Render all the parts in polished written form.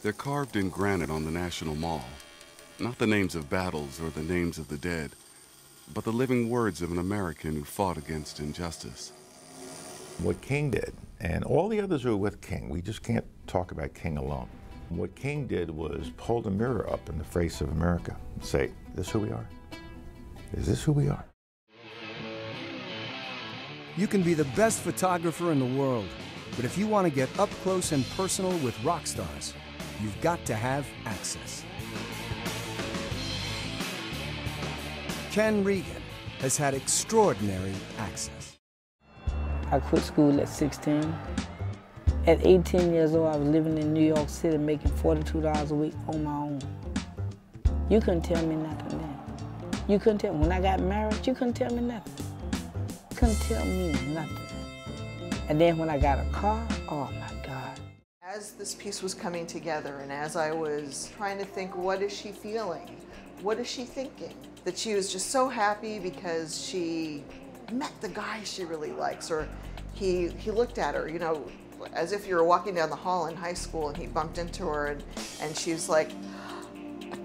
They're carved in granite on the National Mall. Not the names of battles or the names of the dead, but the living words of an American who fought against injustice. What King did, and all the others who were with King, we just can't talk about King alone. What King did was pull the mirror up in the face of America and say, is this who we are? Is this who we are? You can be the best photographer in the world, but if you want to get up close and personal with rock stars, you've got to have access. Ken Regan has had extraordinary access. I quit school at 16. At 18 years old, I was living in New York City making $42 a week on my own. You couldn't tell me nothing then. You couldn't tell me. When I got married, you couldn't tell me nothing. You couldn't tell me nothing. And then when I got a car, oh my God. As this piece was coming together and as I was trying to think, what is she feeling? What is she thinking? That she was just so happy because she met the guy she really likes, or he looked at her, you know, as if you were walking down the hall in high school and he bumped into her and she was like,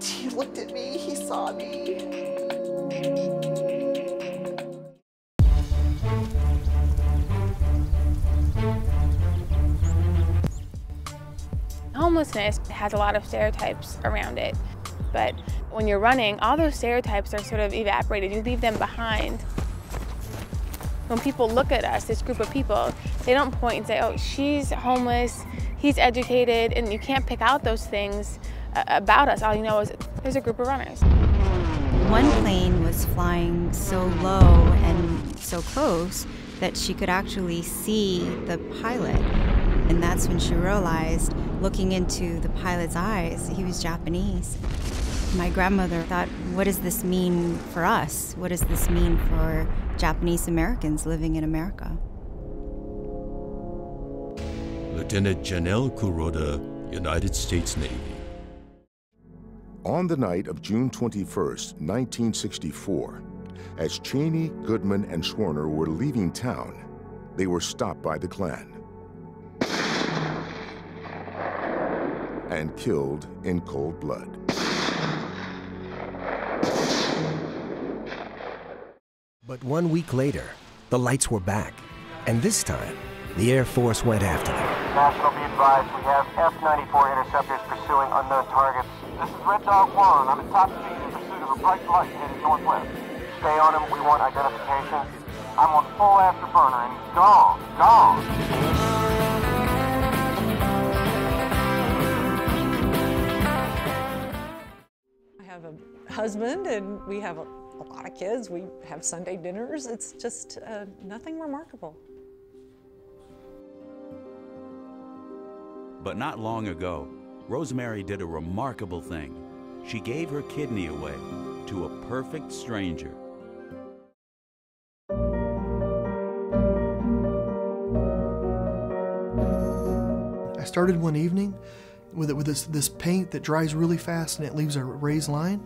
he looked at me, he saw me. Homelessness has a lot of stereotypes around it, but when you're running, all those stereotypes are sort of evaporated. You leave them behind. When people look at us, this group of people, they don't point and say, oh, she's homeless, he's educated, and you can't pick out those things about us. All you know is there's a group of runners. One plane was flying so low and so close that she could actually see the pilot. And that's when she realized, looking into the pilot's eyes, he was Japanese. My grandmother thought, what does this mean for us? What does this mean for Japanese Americans living in America? Lieutenant Janelle Kuroda, United States Navy. On the night of June 21st, 1964, as Cheney, Goodman, and Schwerner were leaving town, they were stopped by the Klan and killed in cold blood. But 1 week later, the lights were back, and this time, the Air Force went after them. National, be advised, we have F-94 interceptors pursuing unknown targets. This is Red Dog 1. I'm at top speed in pursuit of a bright light headed northwest. Stay on him, we want identification. I'm on full afterburner and he's gone, gone. I have a husband and we have a lot of kids. We have Sunday dinners. It's just nothing remarkable. But not long ago, Rosemary did a remarkable thing. She gave her kidney away to a perfect stranger. I started one evening with this paint that dries really fast and it leaves a raised line.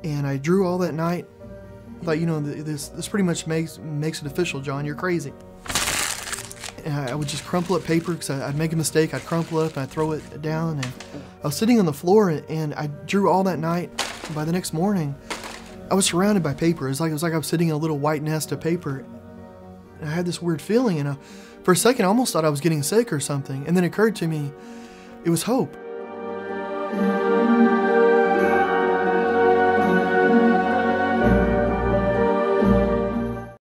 And I drew all that night. I thought, you know, this pretty much makes it official, John, you're crazy. And I would just crumple up paper because I'd make a mistake, I'd crumple it up and I'd throw it down. And I was sitting on the floor and I drew all that night. And by the next morning, I was surrounded by paper. It was like I was sitting in a little white nest of paper. And I had this weird feeling, and for a second I almost thought I was getting sick or something. And then it occurred to me, it was hope.